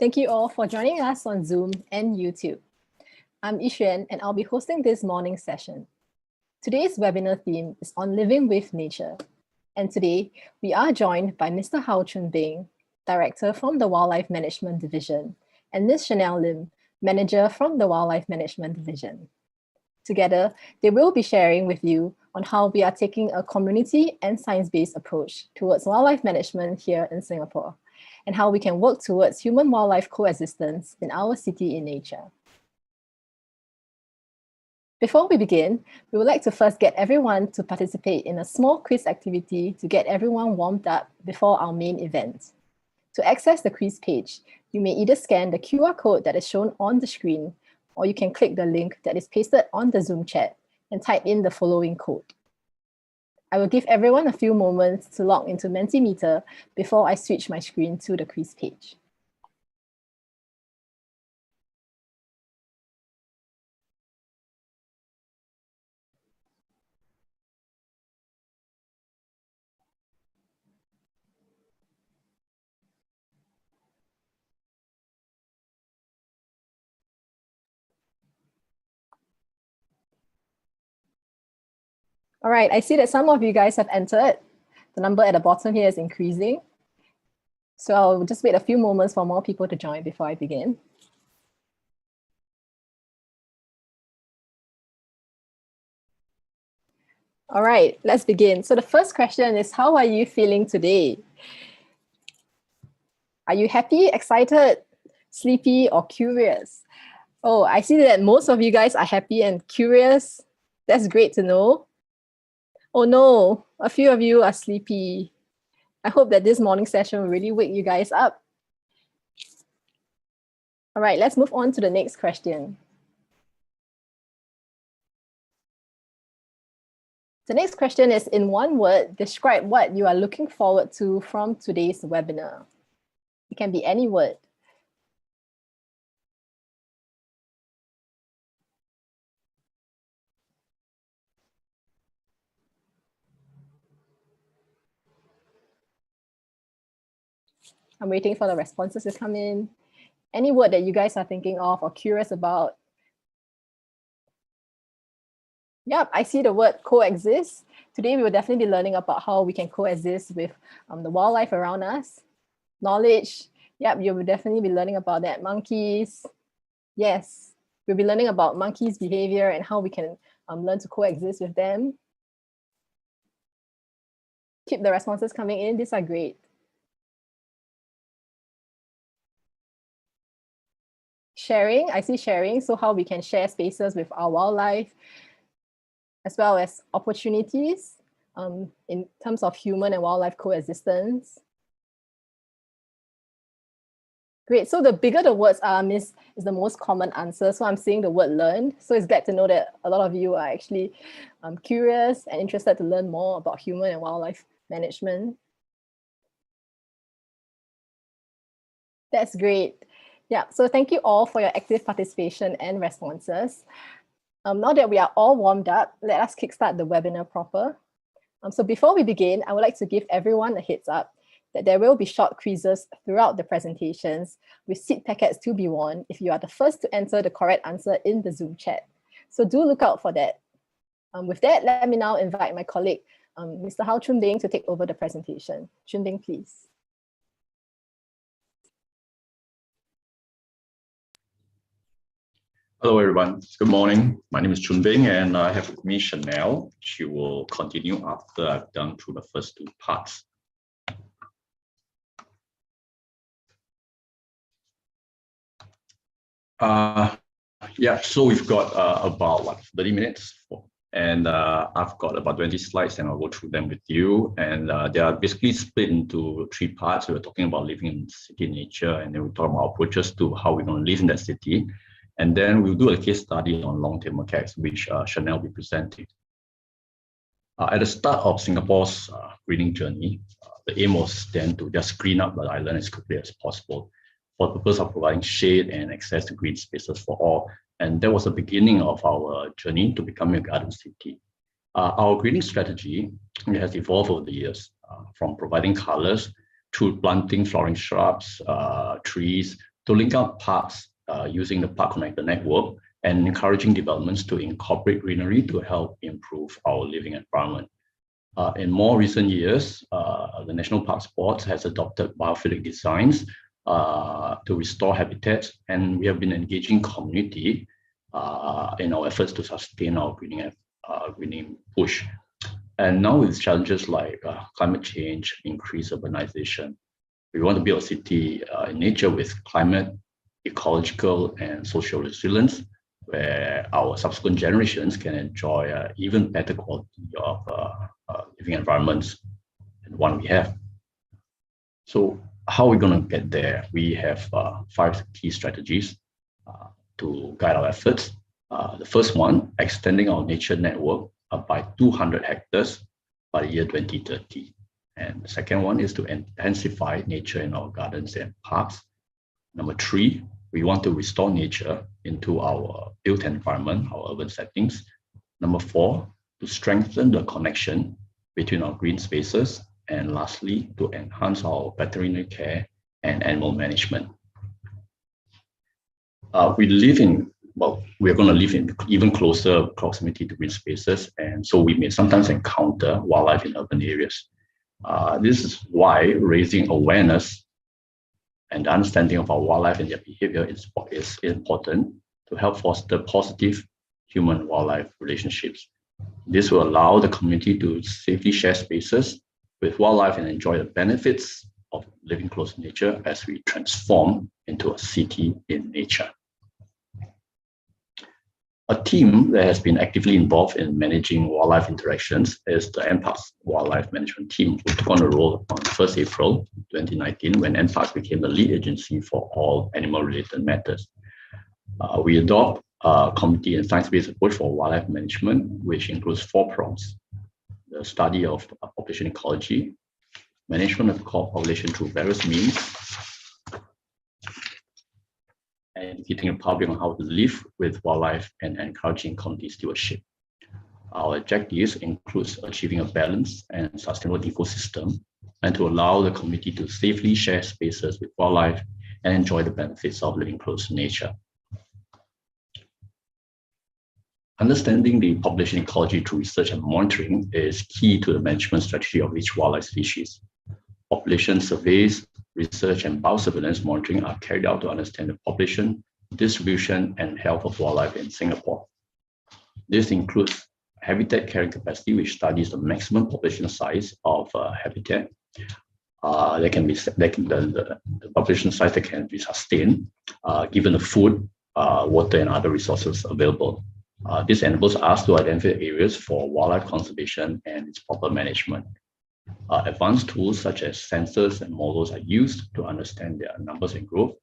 Thank you all for joining us on Zoom and YouTube. I'm Yixuan and I'll be hosting this morning's session. Today's webinar theme is on living with nature. And today we are joined by Mr. Hao Chun Bing, Director from the Wildlife Management Division, and Ms. Chanel Lim, Manager from the Wildlife Management Division. Together, they will be sharing with you on how we are taking a community and science-based approach towards wildlife management here in Singapore, and how we can work towards human-wildlife coexistence in our city in nature. Before we begin, we would like to first get everyone to participate in a small quiz activity to get everyone warmed up before our main event. To access the quiz page, you may either scan the QR code that is shown on the screen, or you can click the link that is pasted on the Zoom chat and type in the following code. I will give everyone a few moments to log into Mentimeter before I switch my screen to the quiz page. All right, I see that some of you guys have entered. The number at the bottom here is increasing. So I'll just wait a few moments for more people to join before I begin. All right, let's begin. So the first question is, how are you feeling today? Are you happy, excited, sleepy, or curious? Oh, I see that most of you guys are happy and curious. That's great to know. Oh no, a few of you are sleepy. I hope that this morning session will really wake you guys up. All right, let's move on to the next question. The next question is, in one word, describe what you are looking forward to from today's webinar. It can be any word. I'm waiting for the responses to come in. Any word that you guys are thinking of or curious about. Yep, I see the word coexist. Today, we will definitely be learning about how we can coexist with the wildlife around us. Knowledge, yep, you will definitely be learning about that. Monkeys, yes, we'll be learning about monkeys' behavior and how we can learn to coexist with them. Keep the responses coming in, these are great. Sharing, I see sharing, so how we can share spaces with our wildlife, as well as opportunities in terms of human and wildlife coexistence. Great, so the bigger the words are, is the most common answer. So I'm seeing the word learn. So it's glad to know that a lot of you are actually curious and interested to learn more about human and wildlife management. That's great. Yeah, so thank you all for your active participation and responses. Now that we are all warmed up, let us kickstart the webinar proper. So before we begin, I would like to give everyone a heads up that there will be short quizzes throughout the presentations with seed packets to be won if you are the first to enter the correct answer in the Zoom chat. So do look out for that. With that, let me now invite my colleague, Mr. Hao Chun Bing, to take over the presentation. Chun Bing, please. Hello, everyone. Good morning. My name is Chun Bing, and I have with me Chanel. She will continue after I've done through the first two parts. Yeah, so we've got about 30 minutes, and I've got about 20 slides, and I'll go through them with you. And they are basically split into three parts. We're talking about living in city nature, and then we talk about approaches to how we're going to live in that city. And then we'll do a case study on long-tail macaques, which Chanel will be presenting. At the start of Singapore's greening journey, the aim was then to just green up the island as quickly as possible for the purpose of providing shade and access to green spaces for all. And that was the beginning of our journey to becoming a garden city. Our greening strategy has evolved over the years, from providing colors to planting flowering shrubs, trees, to link up parks using the Park Connector network and encouraging developments to incorporate greenery to help improve our living environment. In more recent years, the National Parks Board has adopted biophilic designs to restore habitats, and we have been engaging community in our efforts to sustain our greening push. And now with challenges like climate change, increased urbanization, we want to build a city in nature with climate, ecological, and social resilience, where our subsequent generations can enjoy even better quality of living environments than one we have. So how are we going to get there? We have 5 key strategies to guide our efforts. The first one, extending our nature network by 200 hectares by the year 2030. And the second one is to intensify nature in our gardens and parks. Number 3, we want to restore nature into our built environment, our urban settings. Number 4, to strengthen the connection between our green spaces. And lastly, to enhance our veterinary care and animal management. We're going to live in even closer proximity to green spaces, and so we may sometimes encounter wildlife in urban areas. This is why raising awareness and understanding of our wildlife and their behavior is important to help foster positive human-wildlife relationships. This will allow the community to safely share spaces with wildlife and enjoy the benefits of living close to nature as we transform into a city in nature. A team that has been actively involved in managing wildlife interactions is the NParks Wildlife Management Team, who took on the role on 1st April 2019 when NParks became the lead agency for all animal-related matters. We adopt a community and science-based approach for wildlife management, which includes 4 prongs: the study of population ecology, management of the core population through various means, and educating the public on how to live with wildlife and encouraging community stewardship. Our objectives include achieving a balanced and sustainable ecosystem and to allow the community to safely share spaces with wildlife and enjoy the benefits of living close to nature. Understanding the population ecology through research and monitoring is key to the management strategy of each wildlife species. Population surveys, research, and biosurveillance monitoring are carried out to understand the population, distribution, and health of wildlife in Singapore. This includes habitat carrying capacity, which studies the maximum population size of a habitat. The population size that can be sustained given the food, water, and other resources available. This enables us to identify areas for wildlife conservation and its proper management. Advanced tools such as sensors and models are used to understand their numbers and growth.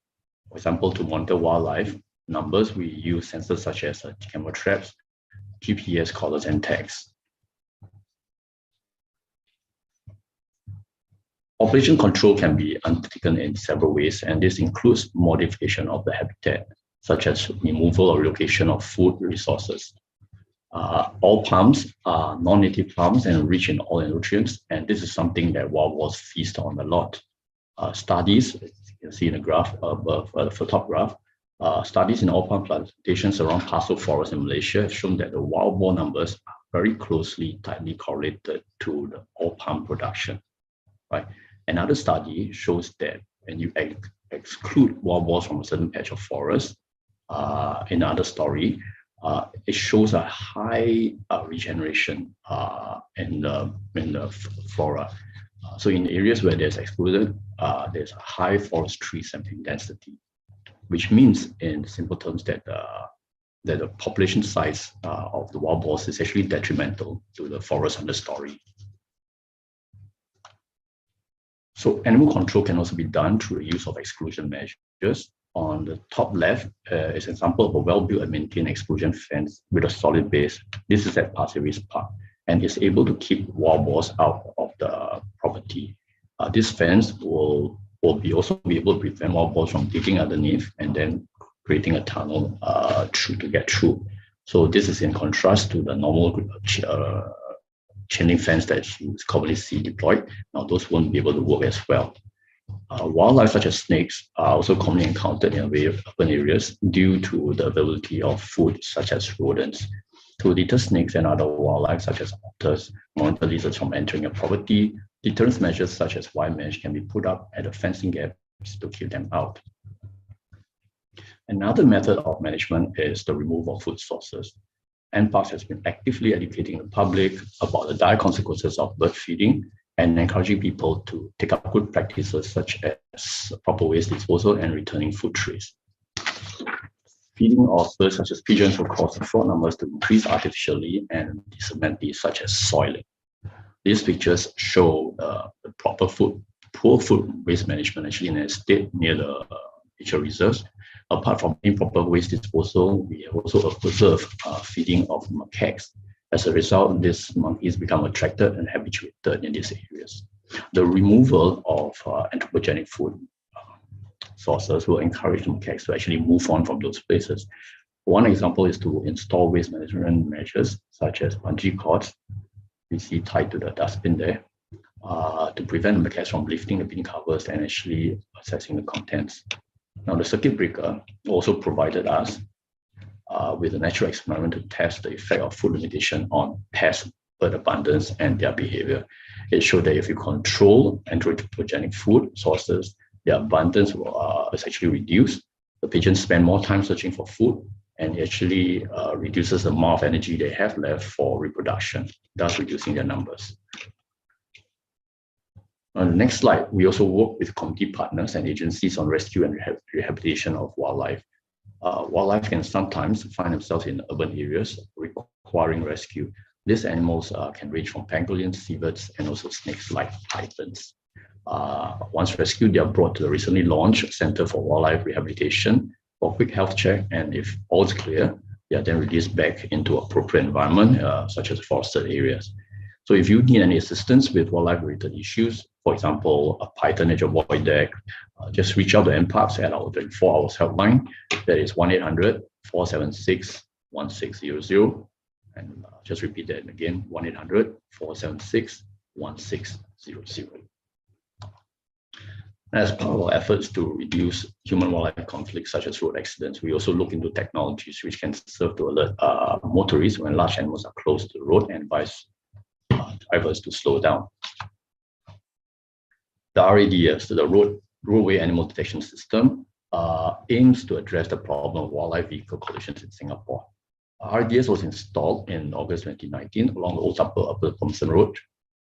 For example, to monitor wildlife numbers, we use sensors such as camera traps, GPS collars, and tags. Population control can be undertaken in several ways, and this includes modification of the habitat, such as removal or relocation of food resources. All palms are non-native palms and rich in oil and nutrients, and this is something that wild boars feast on a lot. Studies, as you can see in the graph above the top graph, studies in all palm plantations around pastoral forests in Malaysia have shown that the wild boar numbers are very tightly correlated to the all palm production. Right? Another study shows that when you exclude wild boars from a certain patch of forest, in another story, it shows a high regeneration in the flora. So in areas where there's excluded, there's a high forestry sampling density, which means in simple terms that the population size of the wild boars is actually detrimental to the forest understory. So animal control can also be done through the use of exclusion measures. On the top left is an example of a well-built and maintained exclusion fence with a solid base. This is at Pasir Ris Park and is able to keep wild boars out of the property. This fence will also be able to prevent wild boars from digging underneath and then creating a tunnel to get through. So this is in contrast to the normal chain link fence that you commonly see deployed. Now those won't be able to work as well. Wildlife such as snakes are also commonly encountered in urban areas due to the availability of food such as rodents. To deter snakes and other wildlife such as otters, monitor lizards from entering a property, deterrence measures such as wire mesh can be put up at the fencing gaps to keep them out. Another method of management is the removal of food sources. NParks has been actively educating the public about the dire consequences of bird feeding and encouraging people to take up good practices such as proper waste disposal and returning food trays. Feeding of birds such as pigeons will cause the frog numbers to increase artificially and cement these such as soiling. These pictures show the poor food waste management actually in an estate near the nature reserves. Apart from improper waste disposal, we have also observed feeding of macaques. As a result, these monkeys become attracted and habituated in these areas. The removal of anthropogenic food sources will encourage macaques to actually move on from those places. One example is to install waste management measures such as bungee cords, we see tied to the dustbin there, to prevent the macaques from lifting the bin covers and actually accessing the contents. Now, the circuit breaker also provided us with a natural experiment to test the effect of food limitation on pest bird abundance and their behavior. It showed that if you control anthropogenic food sources, their abundance is actually reduced. The pigeons spend more time searching for food, and it actually reduces the amount of energy they have left for reproduction, thus reducing their numbers. On the next slide, we also work with community partners and agencies on rescue and rehabilitation of wildlife. Wildlife can sometimes find themselves in urban areas requiring rescue. These animals can range from pangolins, seabirds, and also snakes like pythons. Once rescued, they are brought to the recently launched Center for Wildlife Rehabilitation for a quick health check, and if all is clear, they are then released back into appropriate environment, such as forested areas. So if you need any assistance with wildlife-related issues, for example, a python at your void deck, just reach out to NParks at our 24 hours helpline. That is 1-800-476-1600. And just repeat that again, 1-800-476-1600. As part of our efforts to reduce human-wildlife conflicts such as road accidents, we also look into technologies which can serve to alert motorists when large animals are close to the road and advise drivers to slow down. The RADS, the Roadway Animal Detection System, aims to address the problem of wildlife vehicle collisions in Singapore. RADS was installed in August 2019 along the Old Upper Thomson Road,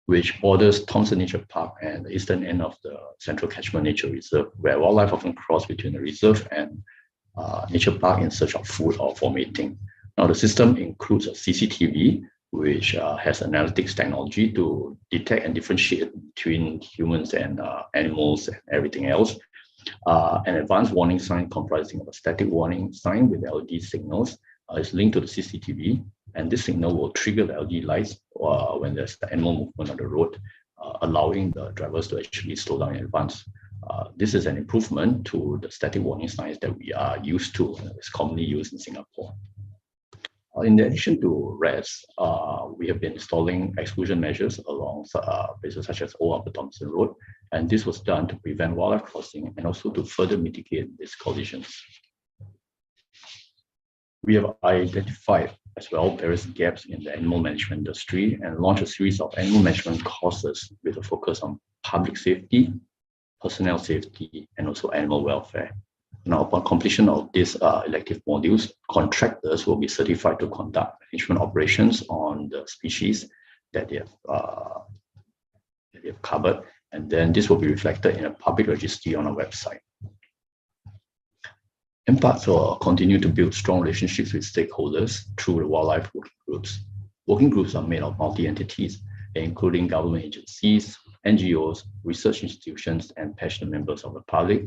which borders Thomson Nature Park and the eastern end of the Central Catchment Nature Reserve, where wildlife often cross between the reserve and nature park in search of food or for mating. Now, the system includes a CCTV, which has analytics technology to detect and differentiate between humans and animals and everything else. An advanced warning sign comprising of a static warning sign with LED signals is linked to the CCTV, and this signal will trigger the LED lights when there's the animal movement on the road, allowing the drivers to actually slow down in advance. This is an improvement to the static warning signs that we are used to, it's commonly used in Singapore. In addition to RADS, we have been installing exclusion measures along places such as Old Upper Thomson Road, and this was done to prevent wildlife crossing and also to further mitigate these collisions. We have identified as well various gaps in the animal management industry and launched a series of animal management courses with a focus on public safety, personnel safety, and also animal welfare. Now, upon completion of these elective modules, contractors will be certified to conduct management operations on the species that they have covered, and then this will be reflected in a public registry on our website. NParks will continue to build strong relationships with stakeholders through the wildlife working groups. Working groups are made of multi-entities, including government agencies, NGOs, research institutions, and passionate members of the public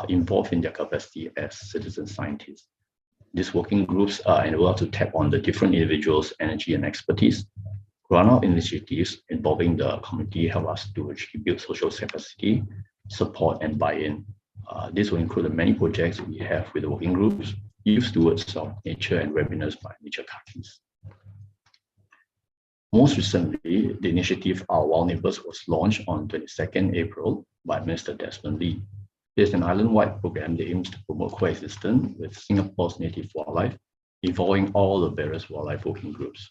involved in their capacity as citizen scientists. These working groups enable us to tap on the different individuals' energy and expertise. Run-out initiatives involving the community help us to actually build social capacity, support, and buy-in. This will include the many projects we have with the working groups, youth stewards of nature, and webinars by Nature Kakis. Most recently, the initiative Our Wild Neighbours was launched on 22nd April by Mr. Desmond Lee. It is an island-wide program that aims to promote coexistence with Singapore's native wildlife, involving all the various wildlife working groups.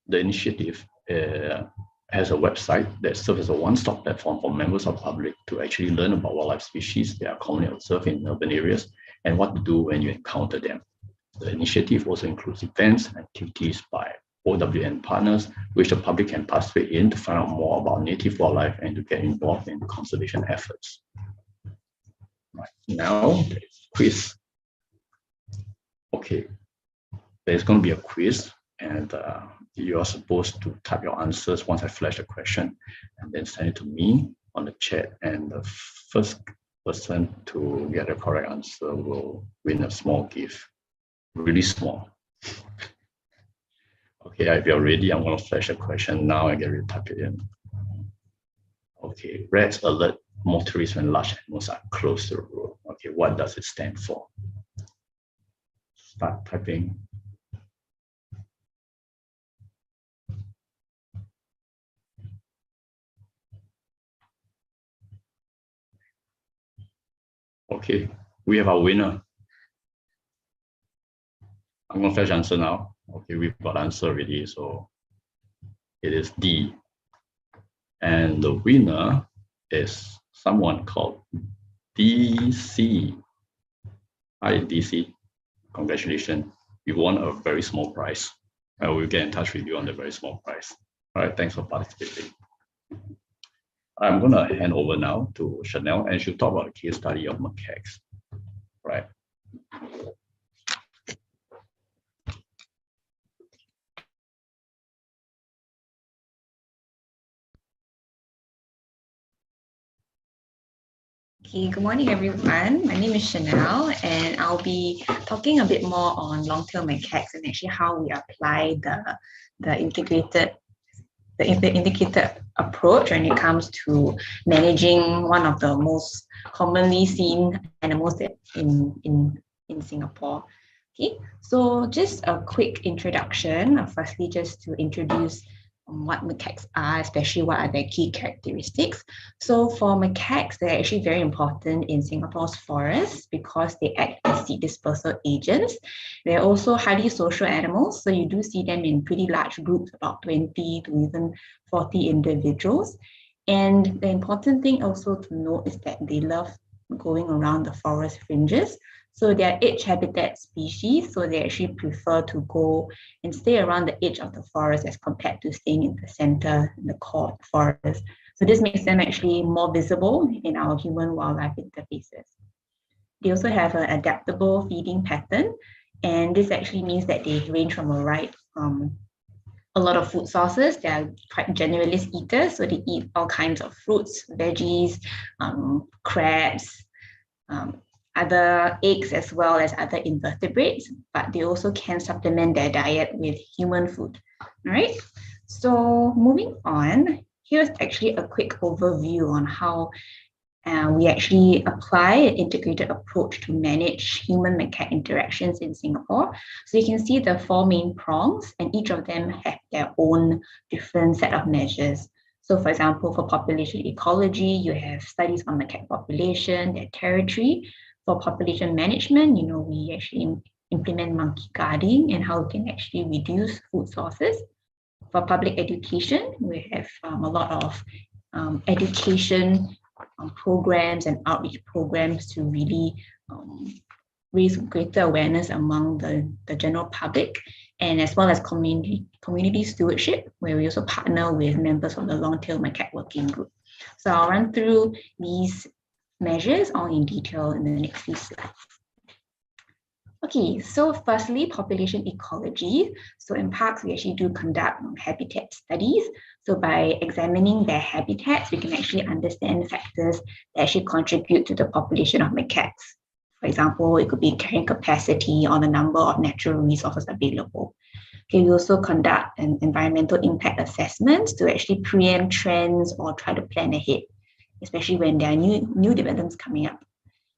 The initiative has a website that serves as a one-stop platform for members of the public to actually learn about wildlife species that are commonly observed in urban areas and what to do when you encounter them. The initiative also includes events and activities by OWN partners, which the public can participate in to find out more about native wildlife and to get involved in conservation efforts. Right. Now, there's quiz. Okay, there's going to be a quiz, and you are supposed to type your answers once I flash the question, and then send it to me on the chat, and the first person to get the correct answer will win a small gift, really small. Okay, if you're ready, I'm going to flash a question now and get ready to type it in. Okay, reds alert motorists when large animals are close to the road. Okay, what does it stand for? Start typing. Okay, we have our winner. I'm going to flash answer now. Okay, we've got answer already, so it is D. And the winner is someone called DC. Hi, DC. Congratulations. You won a very small prize. I will get in touch with you on the very small prize. All right, thanks for participating. I'm going to hand over now to Chanel, and she'll talk about the case study of macaques. Right. Okay, good morning, everyone. My name is Chanel, and I'll be talking a bit more on long-tail macaques and actually how we apply the integrated approach when it comes to managing one of the most commonly seen animals in Singapore. Okay, so just a quick introduction. Firstly, just to introduce what macaques are, especially what are their key characteristics. So for macaques, they're actually very important in Singapore's forests because they act as seed dispersal agents. They're also highly social animals, so you do see them in pretty large groups, about 20 to even 40 individuals. And the important thing also to note is that they love going around the forest fringes. So they are edge habitat species, so they actually prefer to go and stay around the edge of the forest as compared to staying in the center, in the core of the forest. So this makes them actually more visible in our human-wildlife interfaces. They also have an adaptable feeding pattern, and this actually means that they range from a lot of food sources. They are quite generalist eaters, so they eat all kinds of fruits, veggies, crabs, other eggs as well as other invertebrates, but they also can supplement their diet with human food. All right, so moving on, here's actually a quick overview on how we actually apply an integrated approach to manage human-macaque interactions in Singapore. So you can see the four main prongs, and each of them have their own different set of measures. So for example, for population ecology, you have studies on macaque population, their territory. For population management, we actually implement monkey guarding and how we can actually reduce food sources. For public education, we have a lot of education programs and outreach programs to really raise greater awareness among the general public, and as well as community stewardship, where we also partner with members of the long-tail macaque working group. So I'll run through these measures all in detail in the next few slides. Okay, so firstly, population ecology. So in NParks, we actually do conduct habitat studies. So by examining their habitats, we can actually understand factors that actually contribute to the population of macaques. For example, it could be carrying capacity or the number of natural resources available. Okay, we also conduct an environmental impact assessment to actually preempt trends or try to plan ahead, especially when there are new developments coming up.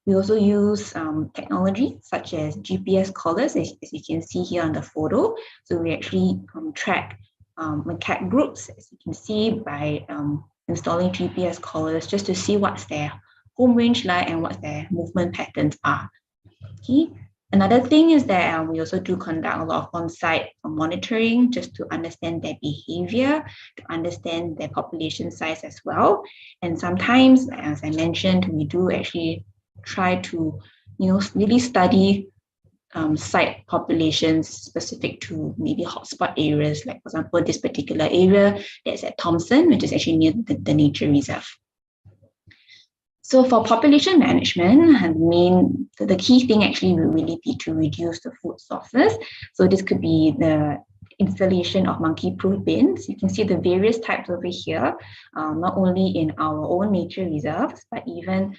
We also use technology such as GPS collars, as you can see here on the photo. So we actually track macaque groups, as you can see, by installing GPS collars just to see what's their home range like and what their movement patterns are. Okay. Another thing is that we also do conduct a lot of on-site monitoring just to understand their behavior, to understand their population size as well. And sometimes, as I mentioned, we do actually try to, really study site populations specific to maybe hotspot areas, like for example, this particular area that's at Thompson, which is actually near the nature reserve. So for population management, the key thing actually will really be to reduce the food sources. So this could be the installation of monkey-proof bins. You can see the various types over here, not only in our own nature reserves, but even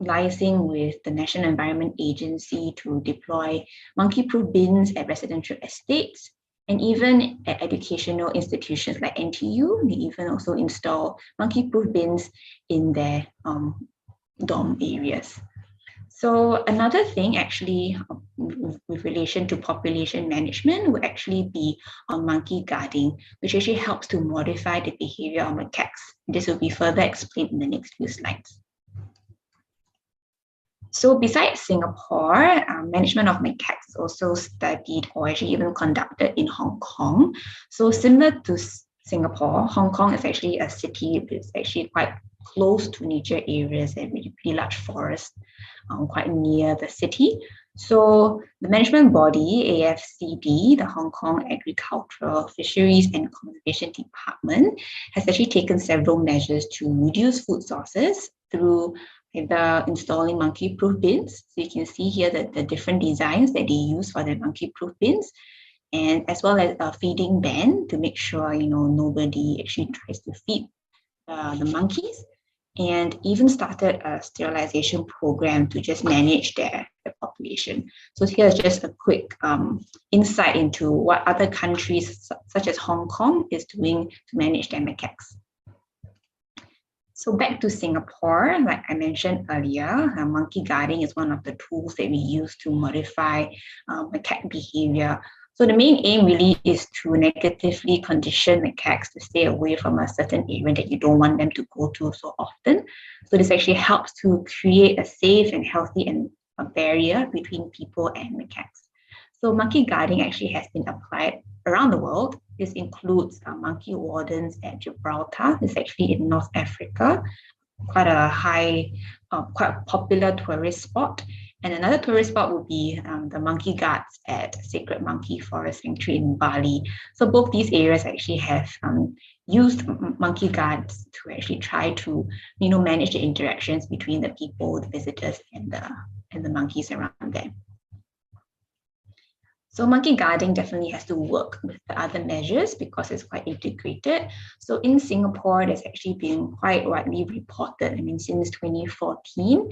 liaising with the National Environment Agency to deploy monkey-proof bins at residential estates, and even at educational institutions like NTU, they even also install monkey-proof bins in their dorm areas. So another thing actually with relation to population management would actually be on monkey guarding, which actually helps to modify the behavior of macaques. This will be further explained in the next few slides. So besides Singapore, management of macaques is also studied or actually even conducted in Hong Kong. So similar to Singapore, Hong Kong is actually a city that's actually quite close to nature areas and really pretty large forests quite near the city. So the management body, AFCD, the Hong Kong Agricultural, Fisheries and Conservation Department, has actually taken several measures to reduce food sources through either installing monkey-proof bins. So you can see here that the different designs that they use for their monkey-proof bins, and as well as a feeding ban to make sure nobody actually tries to feed the monkeys, and even started a sterilization program to just manage their population. So here's just a quick insight into what other countries such as Hong Kong is doing to manage their macaques. So back to Singapore, like I mentioned earlier, monkey guarding is one of the tools that we use to modify macaque behavior. So the main aim really is to negatively condition macaques to stay away from a certain area that you don't want them to go to so often. So this actually helps to create a safe and healthy barrier between people and macaques. So monkey guarding actually has been applied around the world. This includes monkey wardens at Gibraltar. This is actually in North Africa, quite a popular tourist spot. And another tourist spot would be the monkey guards at Sacred Monkey Forest Sanctuary in Bali. So both these areas actually have used monkey guards to actually try to manage the interactions between the people, the visitors, and the monkeys around them. So monkey guarding definitely has to work with the other measures because it's quite integrated. So in Singapore, there's actually been quite widely reported. Since 2014,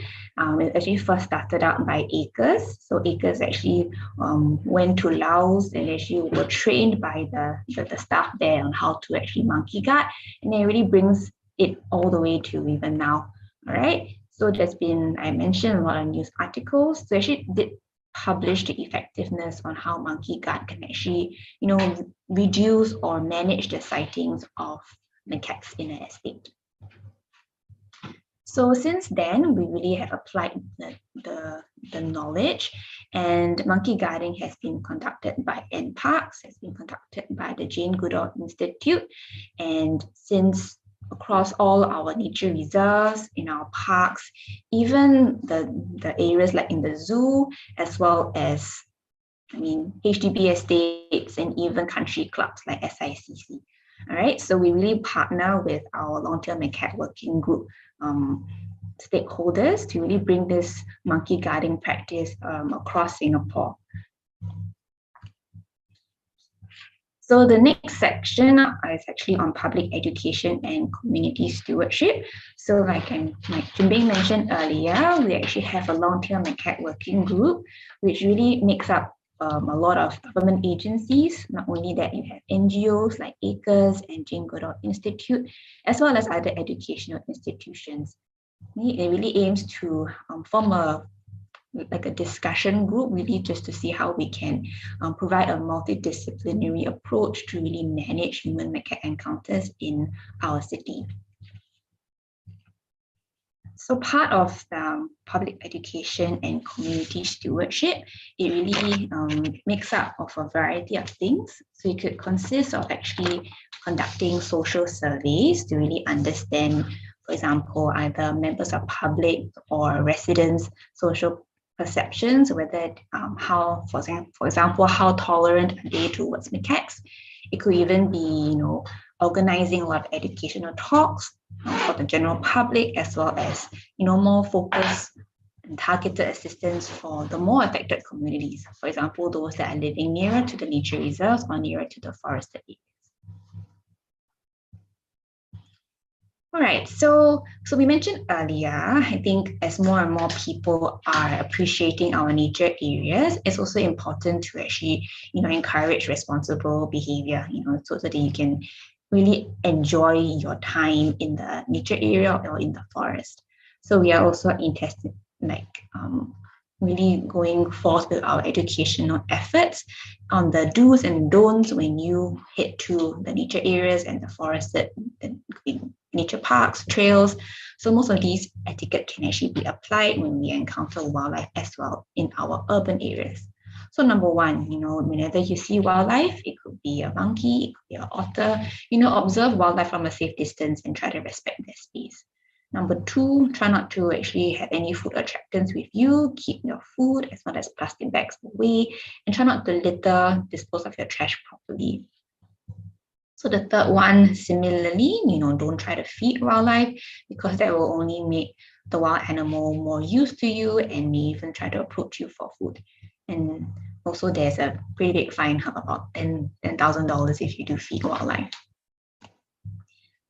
it actually first started out by ACRES. So ACRES actually went to Laos and actually were trained by the staff there on how to actually monkey guard. And it really brings it all the way to even now. All right. So there's been, I mentioned, a lot of news articles. So actually did publish the effectiveness on how monkey guard can actually, reduce or manage the sightings of macaques in an estate. So since then, we really have applied the knowledge, and monkey guarding has been conducted by NParks, has been conducted by the Jane Goodall Institute, and since across all our nature reserves, in our parks, even the areas like in the zoo, as well as, HDB estates and even country clubs like SICC. All right, so we really partner with our long-term macaque working group stakeholders to really bring this monkey guarding practice across Singapore. So the next section is actually on public education and community stewardship. So like Jim Bing mentioned earlier, we actually have a long-term macaque working group, which really makes up a lot of government agencies. Not only that, you have NGOs like ACRES and Jane Goodall Institute, as well as other educational institutions. It really aims to form a like a discussion group, really just to see how we can provide a multidisciplinary approach to really manage human-macaque encounters in our city. So part of the public education and community stewardship, it really makes up of a variety of things. So it could consist of actually conducting social surveys to really understand, for example, either members of public or residents' social perceptions, whether how, for example, how tolerant are they towards macaques. It could even be, organizing a lot of educational talks for the general public, as well as, more focused and targeted assistance for the more affected communities. For example, those that are living nearer to the nature reserves or nearer to the forested areas. All right, so we mentioned earlier, I think as more and more people are appreciating our nature areas, it's also important to actually, encourage responsible behavior, so that you can really enjoy your time in the nature area or in the forest. So we are also really going forth with our educational efforts on the do's and don'ts when you head to the nature areas and the forested nature parks, trails. So most of these etiquette can actually be applied when we encounter wildlife as well in our urban areas. So number one, whenever you see wildlife, it could be a monkey, it could be an otter, observe wildlife from a safe distance and try to respect their space. Number two, try not to actually have any food attractants with you. Keep your food as well as plastic bags away, and try not to litter, dispose of your trash properly. So the third one, similarly, don't try to feed wildlife, because that will only make the wild animal more used to you and may even try to approach you for food. And also there's a pretty big fine of about $10,000 if you do feed wildlife.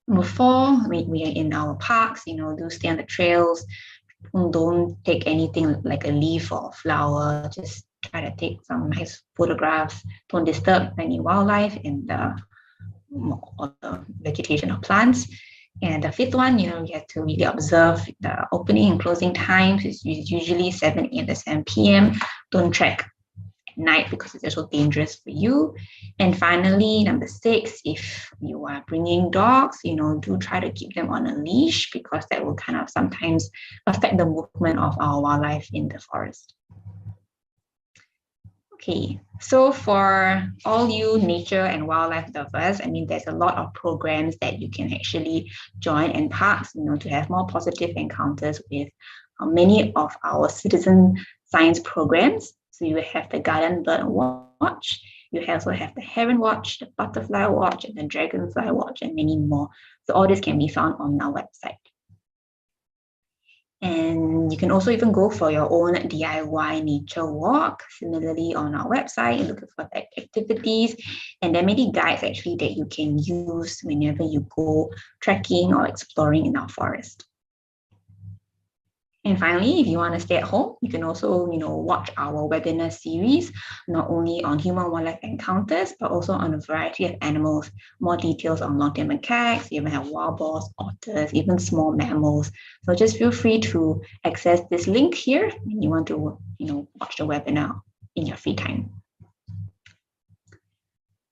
Number four, we are in our parks, do stay on the trails. Don't take anything like a leaf or a flower. Just try to take some nice photographs. Don't disturb any wildlife and the vegetation or plants. And the fifth one, you have to really observe the opening and closing times. It's usually 7 a.m. to 7 p.m. Don't trek at night because it's also dangerous for you. And finally, number 6, if you are bringing dogs, do try to keep them on a leash, because that will kind of sometimes affect the movement of our wildlife in the forest. Okay, so for all you nature and wildlife lovers, there's a lot of programs that you can actually join NParks, to have more positive encounters with many of our citizen science programs. So you have the Garden Bird Watch, you also have the Heron Watch, the Butterfly Watch, and the Dragonfly Watch, and many more. So all this can be found on our website. And you can also even go for your own DIY nature walk. Similarly, on our website, you look for the activities, and there are many guides actually that you can use whenever you go trekking or exploring in our forest. And finally, if you want to stay at home, you can also, watch our webinar series, not only on human-wildlife encounters, but also on a variety of animals. More details on long-tailed macaques, you even have wild boars, otters, even small mammals. So just feel free to access this link here when you want to, watch the webinar in your free time.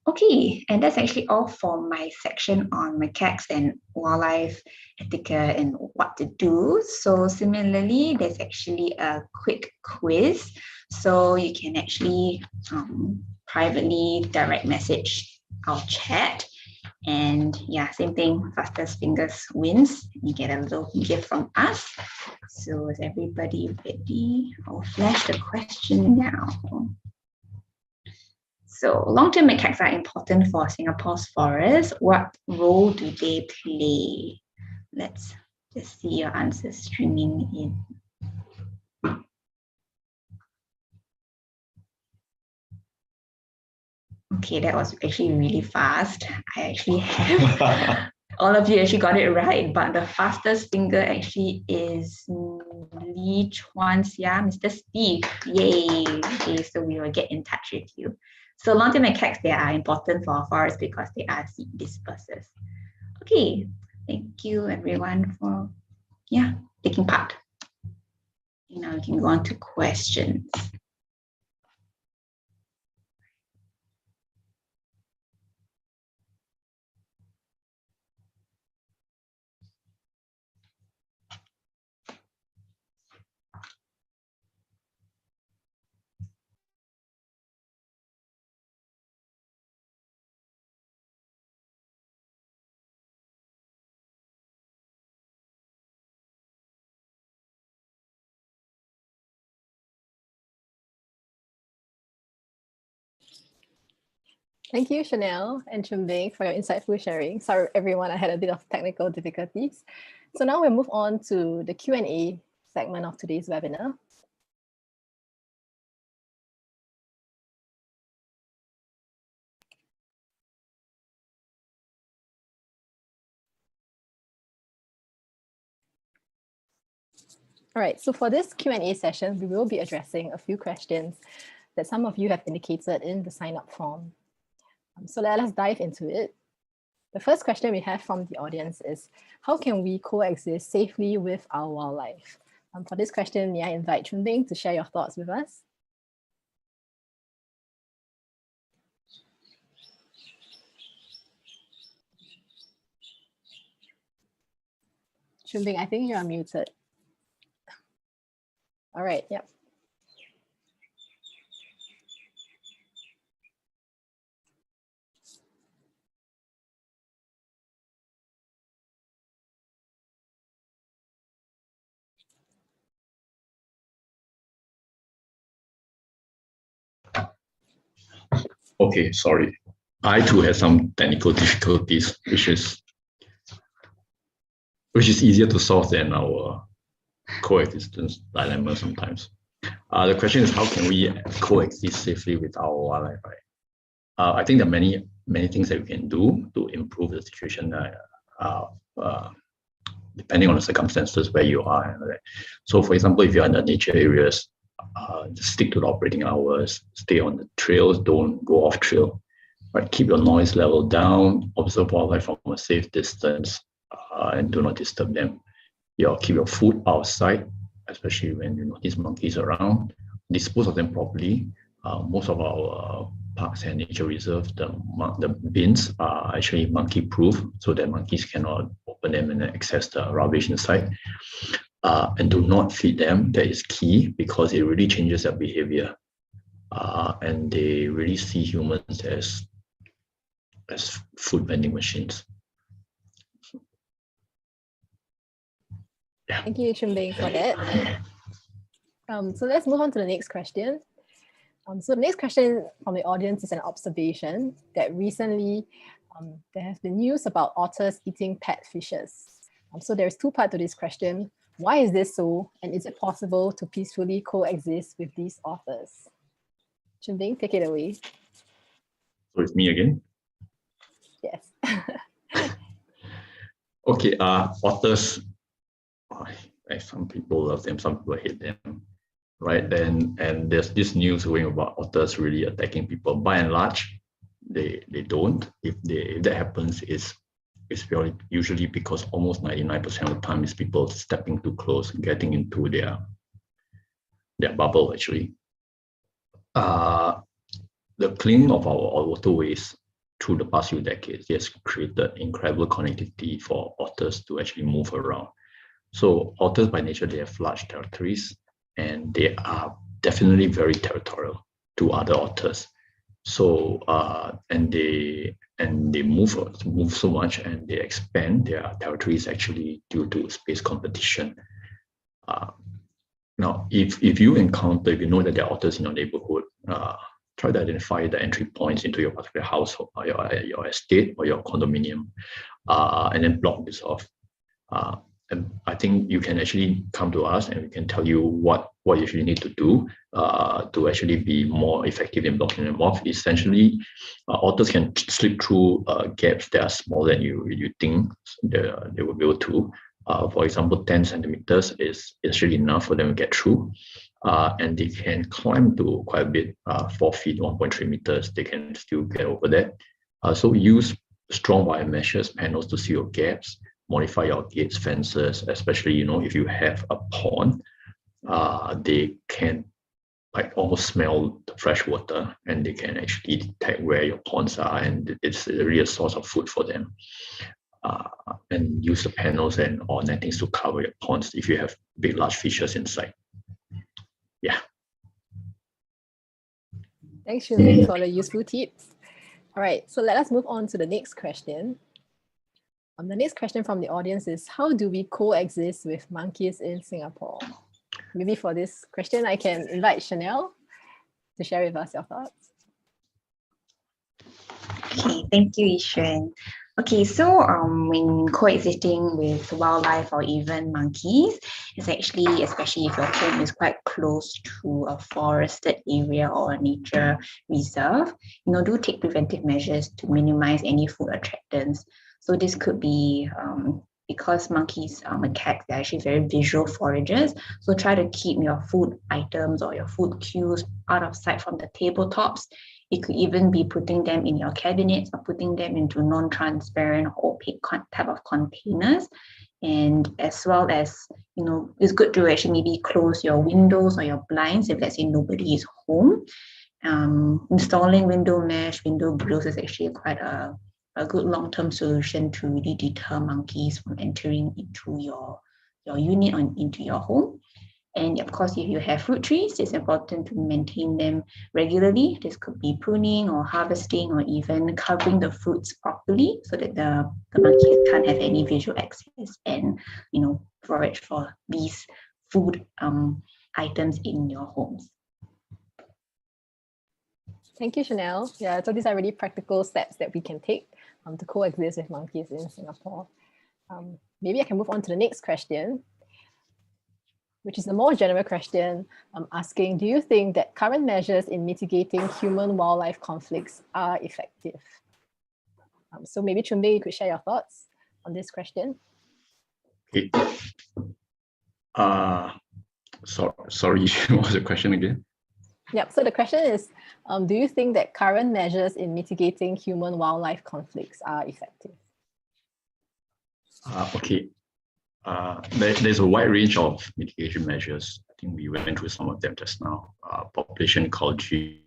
Okay, and that's actually all for my section on macaques and wildlife etiquette and what to do. So similarly, there's actually a quick quiz. So you can actually privately direct message our chat. And yeah, same thing, fastest fingers wins. You get a little gift from us. So is everybody ready? I'll flash the question now. So long-term macaques are important for Singapore's forests. What role do they play? Let's just see your answers streaming in. Okay, that was actually really fast. I actually have, all of you actually got it right, but the fastest finger actually is Lee Chuan Xia, Mr. Steve. Yay! Okay, so we will get in touch with you. So long-tailed macaques, they are important for our forests because they are seed dispersers. Okay, thank you everyone for taking part. Now we can go on to questions. Thank you, Chanel and Chumbing, for your insightful sharing. Sorry, everyone, I had a bit of technical difficulties. So now we'll move on to the Q&A segment of today's webinar. All right, so for this Q&A session, we will be addressing a few questions that some of you have indicated in the sign-up form. So let us dive into it. The first question we have from the audience is, how can we coexist safely with our wildlife? For this question, may I invite Chumbing to share your thoughts with us? Chumbing, I think you're muted. All right, yep. Okay, sorry. I too have some technical difficulties, which is easier to solve than our coexistence dilemma sometimes. The question is, how can we coexist safely with our wildlife? Right? I think there are many things that we can do to improve the situation, depending on the circumstances where you are. Right? So, for example, if you're in the nature areas, just stick to the operating hours, stay on the trails, don't go off trail. Right? Keep your noise level down, observe wildlife from a safe distance, and do not disturb them. Keep your food outside, especially when you notice monkeys around. Dispose of them properly. Most of our parks and nature reserves, the bins are actually monkey-proof, so that monkeys cannot open them and access the rubbish inside. And do not feed them. That is key because it really changes their behavior, and they really see humans as food vending machines. Yeah. Thank you, Chumbing, for that. So let's move on to the next question. So the next question from the audience is an observation that recently there has been news about otters eating pet fishes. So there's two parts to this question. Why is this so? And is it possible to peacefully coexist with these otters? Chumbing, take it away. So it's me again? Yes. Okay, otters, some people love them, some people hate them, right? And there's this news going about otters really attacking people. By and large, they don't. If that happens, it's usually because almost 99% of the time is people stepping too close, getting into their bubble actually. The cleaning of our waterways through the past few decades has created incredible connectivity for otters to actually move around. So otters by nature, they have large territories and they are definitely very territorial to other otters. So and they move so much and they expand their territories actually due to space competition. Now, if you know that there are otters in your neighborhood, try to identify the entry points into your particular house or your estate or your condominium, and then block this off. And I think you can actually come to us and we can tell you what you actually need to do to actually be more effective in blocking them off. Essentially, otters can slip through gaps that are smaller than you think they will be able to. For example, 10 centimeters is actually enough for them to get through. And they can climb to quite a bit, 4 feet, 1.3 meters. They can still get over that. So use strong wire meshes, panels to seal gaps, modify your gates, fences, especially if you have a pond. they can like almost smell the fresh water, and they can actually detect where your ponds are, and it's really a source of food for them. And use the panels and or nettings to cover your ponds if you have big, large fishes inside. Yeah. Thanks, Shunling, for the useful tips. All right, so let us move on to the next question. The next question from the audience is, how do we coexist with monkeys in Singapore? Maybe for this question, I can invite Chanel to share with us your thoughts. Okay, thank you, Yishuan. Okay, so when coexisting with wildlife or even monkeys, it's actually, especially if your home is quite close to a forested area or a nature reserve, do take preventive measures to minimize any food attractants. So this could be because monkeys, macaques, they're actually very visual foragers. So try to keep your food items or your food cues out of sight from the tabletops. It could even be putting them in your cabinets or putting them into non-transparent or opaque type of containers. And as well as, it's good to actually maybe close your windows or your blinds if let's say nobody is home. Installing window mesh, window grills is actually quite a good long-term solution to really deter monkeys from entering into your unit or into your home. And of course, if you have fruit trees, it's important to maintain them regularly. This could be pruning or harvesting or even covering the fruits properly so that the monkeys can't have any visual access and, forage for these food items in your homes. Thank you, Chanel. Yeah, so these are really practical steps that we can take to coexist with monkeys in Singapore. Maybe I can move on to the next question, which is a more general question asking, do you think that current measures in mitigating human-wildlife conflicts are effective? So maybe Chunbei, you could share your thoughts on this question. Okay. Sorry, what was the question again? Yep, so the question is, do you think that current measures in mitigating human-wildlife conflicts are effective? Okay. There's a wide range of mitigation measures. I think we went through some of them just now. Population ecology,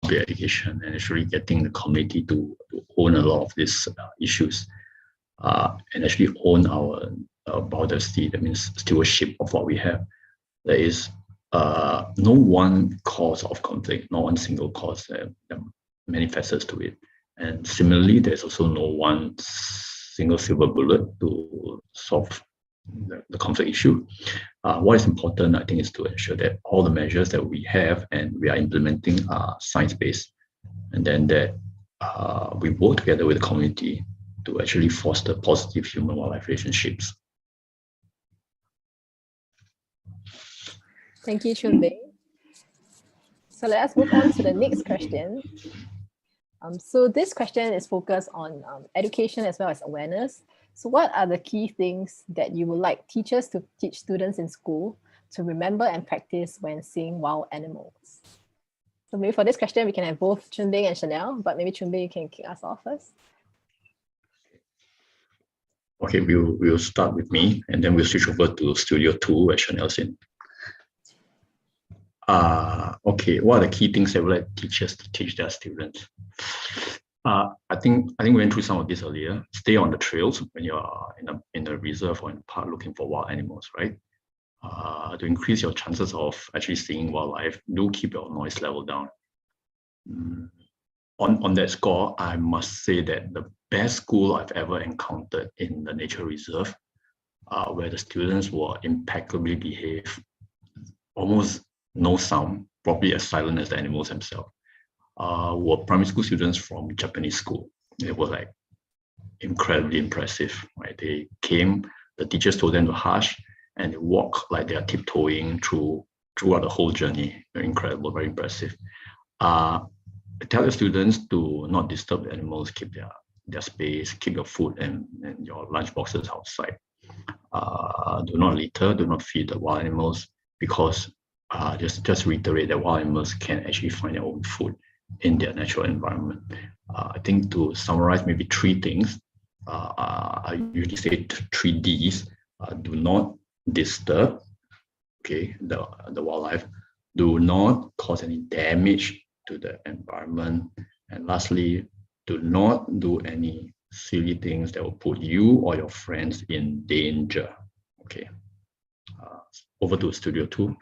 education, and actually getting the community to own a lot of these issues and actually own our biodiversity. That means stewardship of what we have. There is no one cause of conflict, no one single cause. There are many facets to it. And similarly, there's also no one single silver bullet to solve the conflict issue. What is important, I think, is to ensure that all the measures that we have and we are implementing are science-based, and then that we work together with the community to actually foster positive human-wildlife relationships. Thank you, Chunbei. So let us move on to the next question. So this question is focused on education as well as awareness. So what are the key things that you would like teachers to teach students in school to remember and practice when seeing wild animals? So maybe for this question, we can have both Chunbei and Chanel, but maybe Chunbei, you can kick us off first. Okay, we'll start with me, and then we'll switch over to Studio 2 where Chanel's in. Okay, what are the key things that we like teachers to teach their students? I think we went through some of this earlier. Stay on the trails when you're in a reserve or in a park looking for wild animals, right? To increase your chances of actually seeing wildlife, do keep your noise level down. On that score, I must say that the best school I've ever encountered in the nature reserve, where the students were impeccably behaved, almost no sound, probably as silent as the animals themselves, were primary school students from Japanese school. They were like incredibly impressive, right? They came, the teachers told them to hush, and they walk like they are tiptoeing throughout the whole journey. Very incredible, very impressive. Tell your students to not disturb the animals, keep their space, keep your food and your lunch boxes outside. Do not litter, do not feed the wild animals, because just reiterate that wild animals can actually find their own food in their natural environment. I think to summarize maybe three things, I usually say 3 Ds. Do not disturb, okay, the wildlife. Do not cause any damage to the environment. And lastly, do not do any silly things that will put you or your friends in danger. Okay. Over to Studio 2.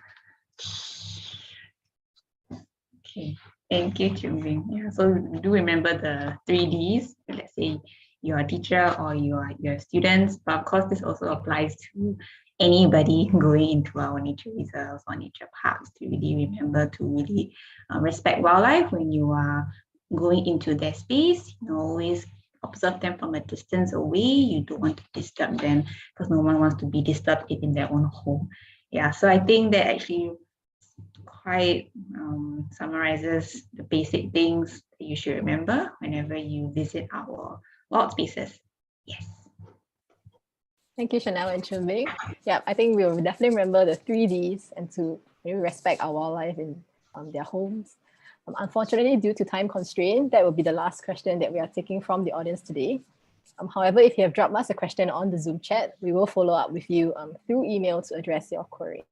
Okay, thank you, Chun-Ming. Yeah, so do remember the 3Ds. Let's say you're a teacher or you're students, but of course this also applies to anybody going into our nature reserves or nature parks to really remember to really respect wildlife when you are going into their space. You know, always observe them from a distance away. You don't want to disturb them because no one wants to be disturbed in their own home. Yeah, so I think that actually quite summarizes the basic things that you should remember whenever you visit our wild spaces. Yes. Thank you, Chanel and Chun-Ming. Yeah, I think we'll definitely remember the 3Ds and to maybe respect our wildlife in their homes. Unfortunately, due to time constraint, that will be the last question that we are taking from the audience today. However, if you have dropped us a question on the Zoom chat, we will follow up with you through email to address your query.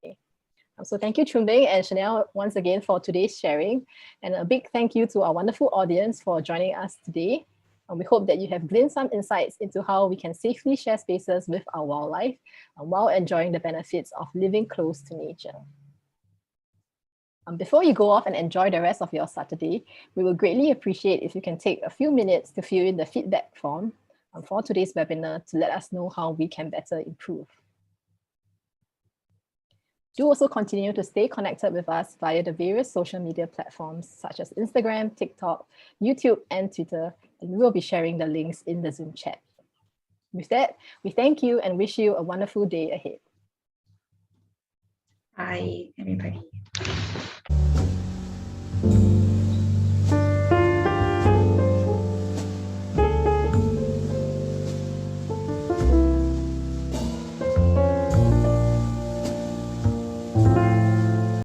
So thank you, Chun-Ming and Chanel, once again for today's sharing. And a big thank you to our wonderful audience for joining us today. We hope that you have gleaned some insights into how we can safely share spaces with our wildlife while enjoying the benefits of living close to nature. Before you go off and enjoy the rest of your Saturday, we will greatly appreciate if you can take a few minutes to fill in the feedback form for today's webinar to let us know how we can better improve. Do also continue to stay connected with us via the various social media platforms such as Instagram, TikTok, YouTube, and Twitter, and we will be sharing the links in the Zoom chat. With that, we thank you and wish you a wonderful day ahead. Bye, everybody.